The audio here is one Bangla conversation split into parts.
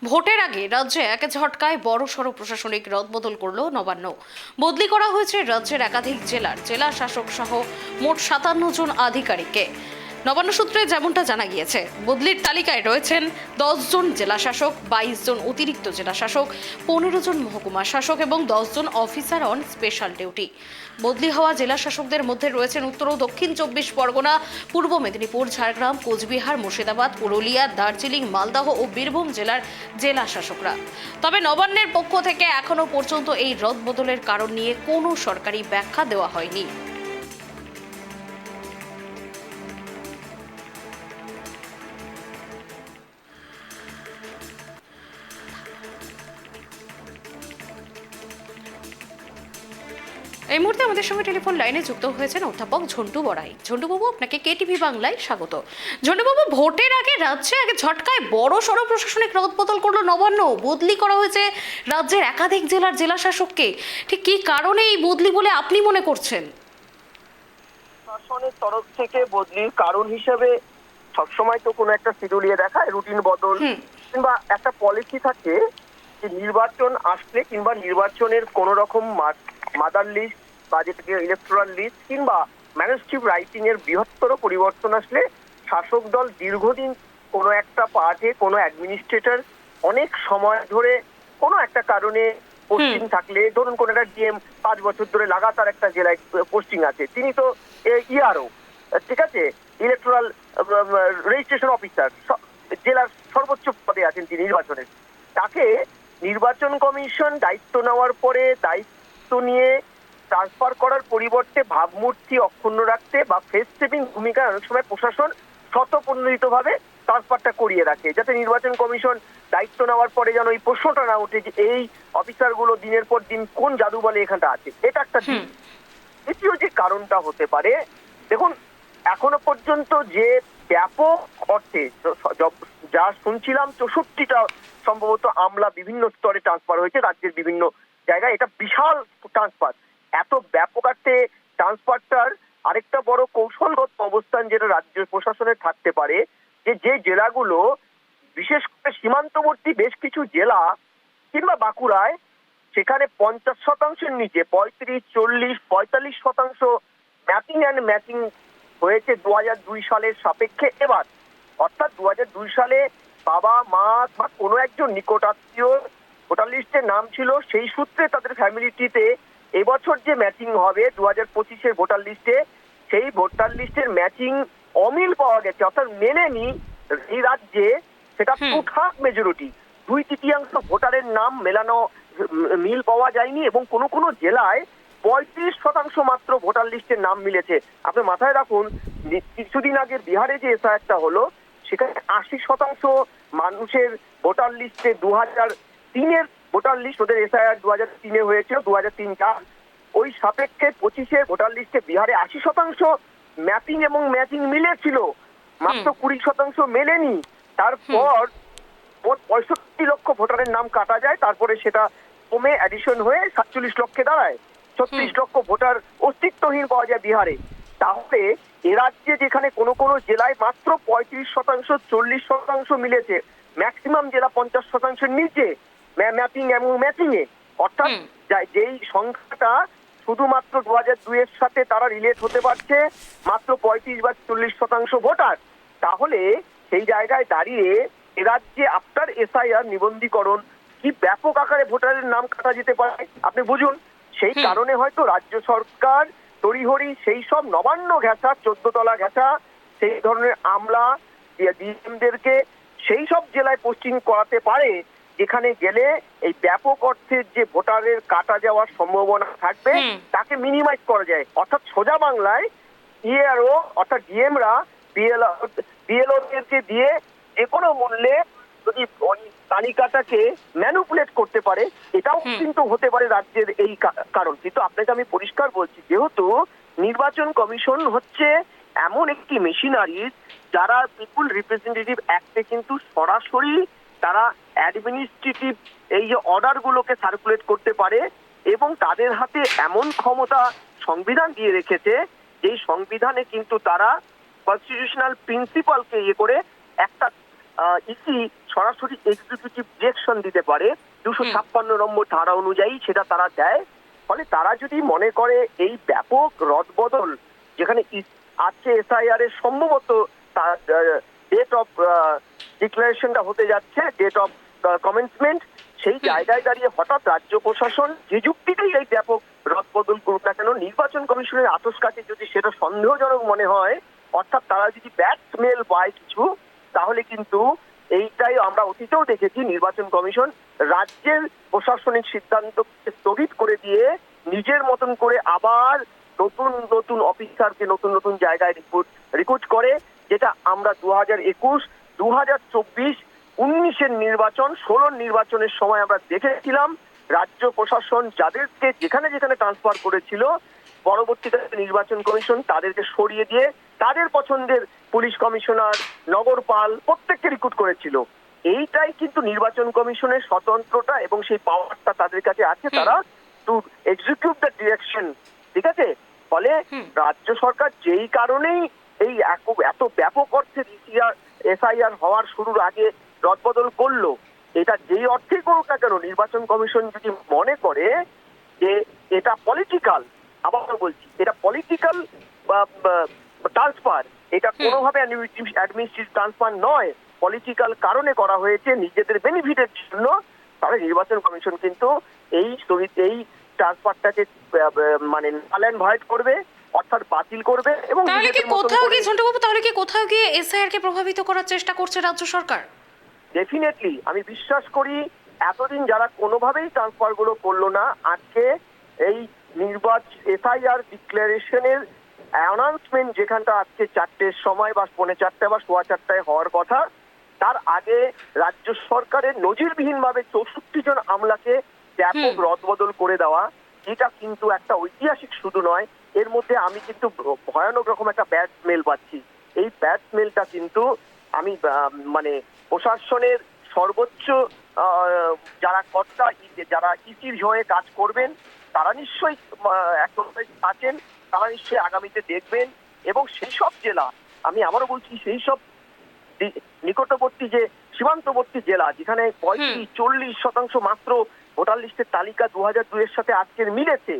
ভোটের আগে রাজ্যে এক ঝটকায় বড়সড় প্রশাসনিক রদবদল করল নবান্ন। বদলি করা হয়েছে রাজ্যের একাধিক জেলা শাসক সহ মোট 57 জন আধিকারিককে। নবান্ন সূত্রে যেমনটা জানা গিয়েছে, বদলির তালিকায় রয়েছেন 10 জন জেলা শাসক, 22 জন অতিরিক্ত জেলা শাসক, 15 জন মহকুমা শাসক এবং 10 জন অফিসার অন স্পেশাল ডিউটি। বদলি হওয়া জেলা শাসকদের মধ্যে রয়েছেন উত্তর ও দক্ষিণ 24 পরগনা, পূর্ব মেদিনীপুর, ঝাড়গ্রাম, কোচবিহার, মুর্শিদাবাদ, পুরুলিয়া, দার্জিলিং, মালদহ ও বীরভূম জেলার জেলা শাসকরা। তবে নবান্নের পক্ষ থেকে এখনো পর্যন্ত এই রদবদলের কারণ নিয়ে কোনো সরকারি ব্যাখ্যা দেওয়া হয়নি। এই মুহূর্তে আমাদের সঙ্গে টেলিফোন লাইনে যুক্ত হয়েছেন অধ্যাপক ঝন্টু বড়াই। ঝন্টুবাবু, আপনাকে কেটিভি বাংলায় স্বাগত। ঝন্টুবাবু, ভোটের আগে রাজ্যে এক ঝটকায় বড় সড়ো প্রশাসনিক রদবদল করলো নবান্ন। বদলি করা হয়েছে রাজ্যের একাধিক জেলার জেলা শাসককে। ঠিক কি কারণে এই বদলি বলে আপনি মনে করছেন? প্রশাসনের তরফ থেকে বদলির কারণ হিসেবে সবসময় তো কোনো একটা শিডিউলিয়ে দেখায়, রুটিন বদল কিংবা একটা পলিসি থাকে যে নির্বাচন আসলে কিংবা নির্বাচনের কোন রকম মাদার লিস্ট বা যেটাকে ইলেকটোরাল লিস্ট কিংবা ম্যানুস্ক্রিপ্ট রাইটিং এর বৃহত্তর পরিবর্তন আসলে শাসক দল দীর্ঘদিন কোনো একটা পার্টে কোনো অ্যাডমিনিস্ট্রেটর অনেক সময় ধরে কোনো একটা কারণে পোস্টিং থাকলে, ধরুন কোন একটা ডিএম 5 বছর ধরে লাগাতার একটা জেলায় পোস্টিং আছে, তিনি তো ইআরও, ঠিক আছে, ইলেকটোরাল রেজিস্ট্রেশন অফিসার, জেলার সর্বোচ্চ পদে আছেন তিনি নির্বাচনের। তাকে নির্বাচন কমিশন দায়িত্ব নেওয়ার পরে দায়িত্ব নিয়ে ট্রান্সফার করার পরিবর্তে ভাবমূর্তি অক্ষুণ্ণ রাখতে বা ফেস সেভিং ভূমিকায় অনেক সময় প্রশাসন স্বতঃপ্রণোদিতভাবে ট্রান্সফারটা করিয়ে রাখে, যাতে নির্বাচন কমিশন দায়িত্ব নেওয়ার পরে যেন এই প্রশ্নটা না ওঠে যে এই অফিসারগুলো দিনের পর দিন কোন জাদু বলে এখানটা আছে। এটা একটা দিক। দ্বিতীয় যে কারণটা হতে পারে, দেখুন এখনো পর্যন্ত যে ব্যাপক অর্থে যা শুনছিলাম 64টা সম্ভবত আমলা বিভিন্ন স্তরে ট্রান্সফার হয়েছে রাজ্যের বিভিন্ন জায়গায়, এটা বিশাল ট্রান্সফার। এত ব্যাপক অর্থে ট্রান্সফারটার আরেকটা বড় কৌশলগত অবস্থান যেটা রাজ্য প্রশাসনের থাকতে পারে, যে জেলাগুলো বিশেষ করে সীমান্তবর্তী বেশ কিছু জেলা কিংবা বাঁকুড়ায়, সেখানে 50% নিচে 35, 40, 45% ম্যাপিং অ্যান্ড ম্যাচিং হয়েছে 2002 সালের সাপেক্ষে এবার। অর্থাৎ 2002 সালে বাবা মা বা কোনো একজন নিকটাত্মীয় ভোটার লিস্টের নাম ছিল, সেই সূত্রে তাদের ফ্যামিলিটিতে এবছর যে ম্যাচিং হবে 2025-এর ভোটার লিস্টে, সেই ভোটার লিস্টের ম্যাচিং অমিল পাওয়া গেছে, অর্থাৎ মেলেনি এই রাজ্যে। সেটা 2/3 মেজরিটি, 2/3 ভোটারের নাম মেলানো মিল পাওয়া যায়নি এবং কোনো কোনো জেলায় 35% মাত্র ভোটার লিস্টের নাম মিলেছে। আপনি মাথায় রাখুন, কিছুদিন আগে বিহারে যে এসআইআরটা হলো, সেখানে 80% মানুষের ভোটার লিস্টে 2003-এর ভোটার লিস্ট, ওদের এসআইআর 2003-এ হয়েছিল, 2003-4 ওই সাপেক্ষে 25-এর ভোটার লিস্টে বিহারে 80% ম্যাপিং এবং ম্যাচিং মিলেছিল, মাত্র 20% মেলেনি। তারপর মোট 65 লক্ষ ভোটারের নাম কাটা যায়, তারপরে সেটা কমে অ্যাডিশন হয়ে 47 লক্ষে দাঁড়ায়। 36 লক্ষ ভোটার অস্তিত্বহীন পাওয়া যায় বিহারে। তাহলে এ রাজ্যে যেখানে কোনো কোনো জেলায় মাত্র 35%, 40% মিলেছে, ম্যাক্সিমাম জেলা 50%-এর নিচে ম্যাপিং এবং ম্যাচিং এ, অর্থাৎ যেই সংখ্যাটা শুধুমাত্র 2002-এর সাথে তারা রিলেট হতে পারছে মাত্র 35 বা 40% ভোটার। তাহলে সেই জায়গায় দাঁড়িয়ে এ রাজ্যে আফটার এসআইআর নিবন্ধীকরণ কি ব্যাপক আকারে ভোটারের নাম কাটা যেতে পারে আপনি বুঝুন। সেই কারণে হয়তো রাজ্য সরকার তড়িহড়ি সেই সব নবান্ন ঘেঁষা, 14 তলা ঘেঁষা সেই ধরনের আমলা ডিএমদেরকে সেই সব জেলায় পোস্টিং করাতে পারে, যেখানে গেলে এই ব্যাপক অর্থের যে ভোটারের কাটা যাওয়ার সম্ভাবনা থাকবে তাকে মিনিমাইজ করা যায়। অর্থাৎ সোজা বাংলায় ইআরও অর্থাৎ ডিএমরা বিএলওদেরকে দিয়ে যে কোনো মূল্যে যদি ওই তালিকাটাকে ম্যানুপুলেট করতে পারে, এটাও কিন্তু হতে পারে রাজ্যের এই কারণ। কিন্তু আপনাকে আমি পরিষ্কার বলছি, যেহেতু নির্বাচন কমিশন হচ্ছে এমন একটি মেশিনারি যারা পিপুল রিপ্রেজেন্টেটিভ অ্যাক্টে কিন্তু সরাসরি তারা অ্যাডমিনিস্ট্রেটিভ এই যে অর্ডারগুলোকে সার্কুলেট করতে পারে, এবং তাদের হাতে এমন ক্ষমতা সংবিধান দিয়ে রেখেছে, এই সংবিধানে কিন্তু তারা কনস্টিটিউশনাল প্রিন্সিপালকে ইয়ে করে একটা ইসি সরাসরি এক্সিকিউটিভ ডিরেকশন দিতে পারে 256 নম্বর ধারা অনুযায়ী, সেটা তারা দেয়। ফলে তারা যদি মনে করে এই ব্যাপক রদবদল, যেখানে আজকে এসআইআর এর সম্ভবত ডেট অফ ডিক্লারেশনটা হতে যাচ্ছে, ডেট অফ কমেন্সমেন্ট, সেই জায়গায় দাঁড়িয়ে হঠাৎ রাজ্য প্রশাসন যে যুক্তিতেই এই ব্যাপক রদবদল করুক না কেন, নির্বাচন কমিশনের আতস কাছে যদি সেটা সন্দেহজনক মনে হয়, অর্থাৎ তারা যদি ব্যাড স্মেল পায় কিছু, তাহলে কিন্তু এইটাই আমরা অতীতেও দেখেছি, নির্বাচন কমিশন রাজ্যের প্রশাসনিক সিদ্ধান্তকে স্থগিত করে দিয়ে নিজের মতন করে আবার নতুন নতুন অফিসারকে নতুন নতুন জায়গায় রিক্রুট করে, যেটা আমরা 2021, 2024, 19-এর নির্বাচন, 16-র নির্বাচনের সময় আমরা দেখেছিলাম। রাজ্য প্রশাসন যাদেরকে যেখানে যেখানে ট্রান্সফার করেছিল, পরবর্তীতে নির্বাচন কমিশন তাদেরকে সরিয়ে দিয়ে তাদের পছন্দের পুলিশ কমিশনার, নগরপাল প্রত্যেককে রিক্রুট করেছিল। এইটাই কিন্তু নির্বাচন কমিশনের স্বতন্ত্রতা এবং সেই পাওয়ারটা তাদের কাছে আছে, তারা টু এক্সিকিউট দ্য ডিরেকশন। ঠিক আছে? ফলে রাজ্য সরকার যেই কারণেই এই এত ব্যাপক অর্থে এসআইআর হওয়ার শুরুর আগে রদবদল করলো, এটা যেই অর্থেই করুক না কেন, নির্বাচন কমিশন যদি মনে করে যে এটা পলিটিক্যাল, আবার বলছি এটা পলিটিক্যাল ট্রান্সফার, এটা কোনোভাবে অ্যাডমিনিস্ট্রেটিভ ট্রান্সফার নয়, পলিটিক্যাল কারণে করা হয়েছে নিজেদের বেনিফিটের জন্য, তাহলে নির্বাচন কমিশন কিন্তু এই ট্রান্সফারটাকে মানে নাল অ্যান্ড ভয়েড করবে, অর্থাৎ বাতিল করবে। এবং তাহলে কি কোথাও গিয়ে ঝন্টুবাবু, তাহলে কি কোথাও গিয়ে এসআইআর কে প্রভাবিত করার চেষ্টা করছে রাজ্য সরকার? ডেফিনেটলি আমি বিশ্বাস করি এতদিন যারা কোনোভাবেই ট্রান্সফার গুলো করলো না, আজকে এই এসআইআর ডিক্লারেশনের অ্যানাউন্সমেন্ট যেখানটা আজকে 4টের সময় বা 4:45 বা 4:15 হওয়ার কথা, তার আগে রাজ্য সরকারের নজিরবিহীন ভাবে 64 জন আমলাকে ব্যাপক রদবদল করে দেওয়া, এটা কিন্তু একটা ঐতিহাসিক শুধু নয়, এর মধ্যে আমি কিন্তু ভয়ানক রকম একটা ব্যাড স্মেল পাচ্ছি। এই ব্যাড স্মেলটা কিন্তু আমি মানে প্রশাসনের সর্বোচ্চ যারা কর্তা, যারা ইসির হয়ে কাজ করবেন, তারা নিশ্চয়ই আছেন, তারা নিশ্চয়ই আগামীতে দেখবেন। এবং সেই সব জেলা, আমি আবারও বলছি, সেই সব নিকটবর্তী যে সীমান্তবর্তী জেলা যেখানে 35-40% মাত্র ভোটার লিস্টের তালিকা 2002-এর সাথে আজকের মিলেছে,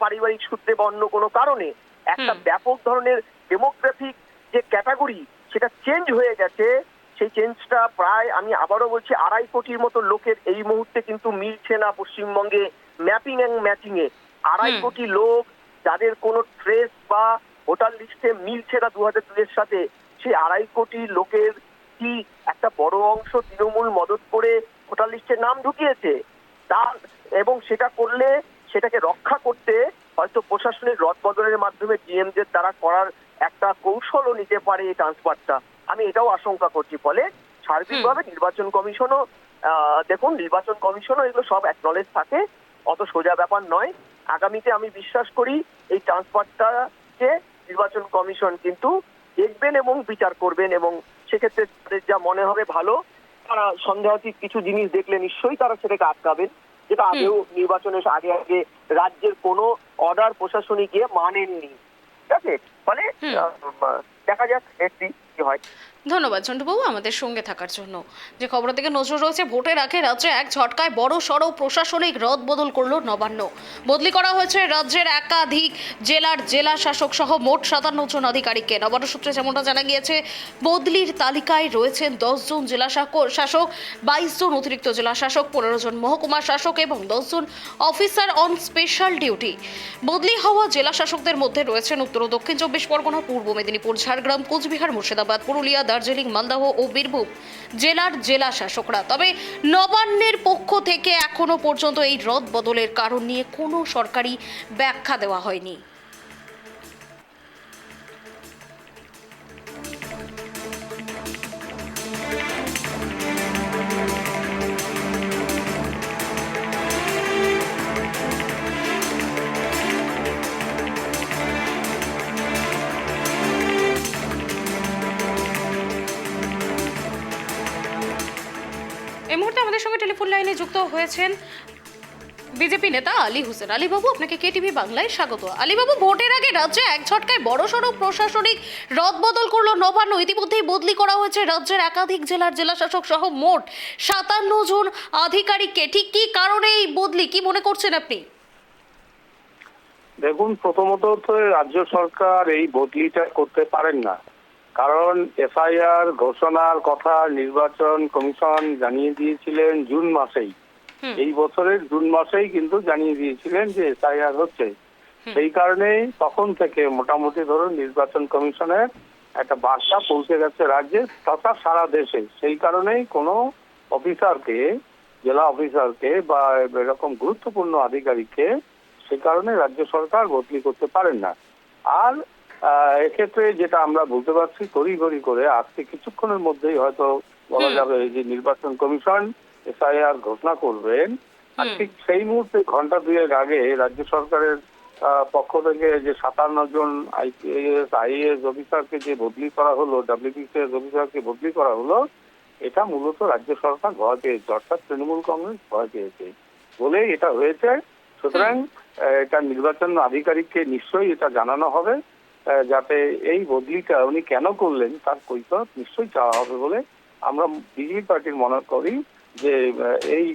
পারিবারিক সূত্রে বা অন্য কোনো কারণে একটা ব্যাপক ধরনের ডেমোগ্রাফিক যে ক্যাটাগরি সেটা চেঞ্জ হয়ে গেছে। সেই চেঞ্জটা প্রায়, আমি আবারও বলছি, 2.5 কোটির মতো লোকের এই মুহূর্তে কিন্তু মিলছে না পশ্চিমবঙ্গে ম্যাপিং এন্ড ম্যাচিং এ। 2.5 কোটি লোক যাদের কোনো ট্রেস বা ভোটার লিস্টে মিলছে না 2002-এর সাথে, সেই 2.5 কোটি লোকের কি একটা বড় অংশ তৃণমূল মদত করে ভোটার লিস্টে নাম ঢুকিয়েছে, এবং সেটা করলে সেটাকে রক্ষা করতে হয়তো প্রশাসনের রদবদলের মাধ্যমে ডিএমদের দ্বারা করার একটা কৌশলও নিতে পারে এই ট্রান্সফারটা, আমি এটাও আশঙ্কা করছি। ফলে সার্বিকভাবে নির্বাচন কমিশনও দেখুন, নির্বাচন কমিশনও এগুলো সব অ্যাকনলেজ থাকে, অত সোজা ব্যাপার নয়। আগামীতে আমি বিশ্বাস করি এই ট্রান্সফারটাকে নির্বাচন কমিশন কিন্তু দেখবেন এবং বিচার করবেন, এবং সেক্ষেত্রে তাদের যা মনে হবে ভালো, তারা সন্দেহাতীত কিছু জিনিস দেখলে নিশ্চয়ই তারা সেটাকে আটকাবেন, যেটা আগেও নির্বাচনের আগে রাজ্যের কোনো অর্ডার প্রশাসনিক গিয়ে মানেননি। ঠিক আছে? ফলে দেখা যাক কি হয়। ধন্যবাদ ঝন্টুবাবু আমাদের সঙ্গে থাকার জন্য। যে খবর থেকে নজর রয়েছে, ভোটের আগে রাজ্যে এক ঝটকায় বড় সড় প্রশাসনিক রদবদল করলো নবান্ন। বদলি করা হয়েছে রাজ্যের একাধিক জেলার জেলা শাসক সহ মোট 57 জন আধিকারিককে। নবান্ন সূত্রে যেমনটা জানা গিয়েছে, বদলির তালিকায় রয়েছেন 10 জন জেলা শাসক, 22 জন অতিরিক্ত জেলা শাসক, 15 জন মহকুমা শাসক এবং 10 জন অফিসার অন স্পেশাল ডিউটি। বদলি হওয়া জেলা শাসকদের মধ্যে রয়েছেন উত্তর ও দক্ষিণ 24 পরগনা, পূর্ব মেদিনীপুর, ঝাড়গ্রাম, কোচবিহার, মুর্শিদাবাদ, পুরুলিয়া, দার্জিলিং, মালদহ ও বীরভূম জেলার জেলা শাসকরা। তবে নবান্নের পক্ষ থেকে এখনো পর্যন্ত এই রদবদলের কারণ নিয়ে কোনো সরকারি ব্যাখ্যা দেওয়া হয়নি। এই মুহূর্তে আমাদের সঙ্গে টেলিফোন লাইনে যুক্ত হয়েছেন বিজেপি নেতা আলী হোসেন। আলীবাবু, আপনাকে কেটিভি বাংলায় স্বাগত। আলীবাবু, ভোটের আগে রাজ্যে এক ঝটকায় বড়সড় প্রশাসনিক রদবদল করলো নবান্ন। ইতিমধ্যেই বদলি করা হয়েছে রাজ্যের একাধিক জেলার জেলাশাসক সহ মোট 57 জন আধিকারিককে। ঠিক কি কারণে এই বদলি, কি মনে করছেন আপনি? দেখুন, প্রথমত তো রাজ্য সরকার এই বদলিটা করতে পারেন না, কারণ এফআইআর ঘোষণার কথা নির্বাচন কমিশন জানিয়ে দিয়েছিলেন জুন মাসেই। এই বছরের জুন মাসেই কিন্তু জানিয়ে দিয়েছিলেন যে এফআইআর হচ্ছে। সেই কারণে তখন থেকে মোটামুটি ধরুন নির্বাচন কমিশনের একটা বার্তা পৌঁছে গেছে রাজ্যে তথা সারা দেশে। সেই কারণেই কোনো অফিসারকে, জেলা অফিসারকে বা এরকম গুরুত্বপূর্ণ আধিকারিককে সে কারণে রাজ্য সরকার বদলি করতে পারেন না। আর এক্ষেত্রে যেটা আমরা বলতে পারছি, তড়িঘড়ি করে আজকে কিছুক্ষণের মধ্যেই হয়তো বলা যাবে যে নির্বাচন কমিশন এফআইআর ঘোষণা করবেন। আর ঠিক সেই মুহূর্তে ঘন্টা দুয়েক আগে রাজ্য সরকারের পক্ষ থেকে যে 57 জন আইএএস অফিসারকে যে বদলি করা হলো, ডব্লিউবিসিএস অফিসারকে বদলি করা হলো, এটা মূলত রাজ্য সরকার ভয় পেয়েছে, অর্থাৎ তৃণমূল কংগ্রেস ভয় পেয়েছে বলেই এটা হয়েছে। সুতরাং এটা নির্বাচন আধিকারিককে নিশ্চয়ই এটা জানানো হবে, যাতে এই বদলিটা উনি কেন করলেন তার কৈফিয়ত নিশ্চয়ই চাওয়া হবে বলে আমরা বিজেপি পার্টির মনে করি। যে এই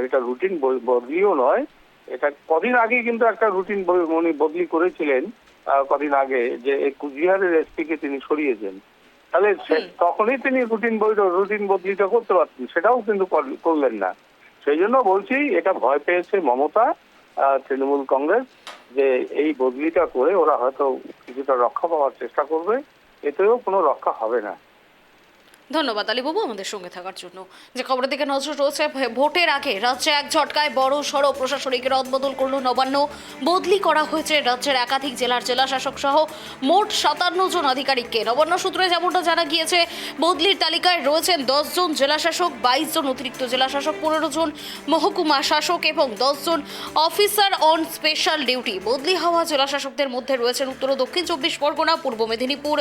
এটা রুটিন বদলিও নয়, এটা কদিন আগে কিন্তু একটা রুটিন উনি বদলি করেছিলেন কদিন আগে, যে এই কুচবিহারের এসপিকে তিনি সরিয়েছেন। তাহলে তখনই তিনি রুটিন বদলিটা করতে পারতেন, সেটাও কিন্তু করলেন না। সেই জন্য বলছি এটা ভয় পেয়েছে মমতা, তৃণমূল কংগ্রেস, যে এই বদলিটা করে ওরা হয়তো কিছুটা রক্ষা পাওয়ার চেষ্টা করবে, এতেও কোনো রক্ষা হবে না। ধন্যবাদ আলীবাবু আমাদের সঙ্গে থাকার জন্য। যে খবরের দিকে নজর রয়েছে, ভোটের আগে রাজ্যে এক ঝটকায় বড় সড় প্রশাসনিক রদবদল করলো নবান্ন। বদলি করা হয়েছে রাজ্যের একাধিক জেলার জেলাশাসক সহ মোট 57 জন আধিকারিককে। নবান্ন সূত্রে যেমনটা জানা গিয়েছে, বদলির তালিকায় রয়েছেন 10 জন জেলাশাসক, 22 জন অতিরিক্ত জেলাশাসক, 15 জন মহকুমা শাসক এবং 10 জন অফিসার অন স্পেশাল ডিউটি। বদলি হওয়া জেলাশাসকদের মধ্যে রয়েছেন উত্তর ও দক্ষিণ 24 পরগনা, পূর্ব মেদিনীপুর,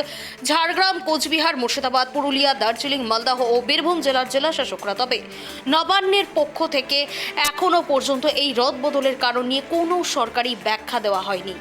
ঝাড়গ্রাম, কোচবিহার, মুর্শিদাবাদ, পুরুলিয়া, দার্জিলিং, মালদহ ও বীরভূম জেলার জেলাশাসকরা। তবে নবান্নের পক্ষ থেকে এখনো পর্যন্ত এই রদবদলের কারণ নিয়ে কোনো সরকারি ব্যাখ্যা দেওয়া হয়নি।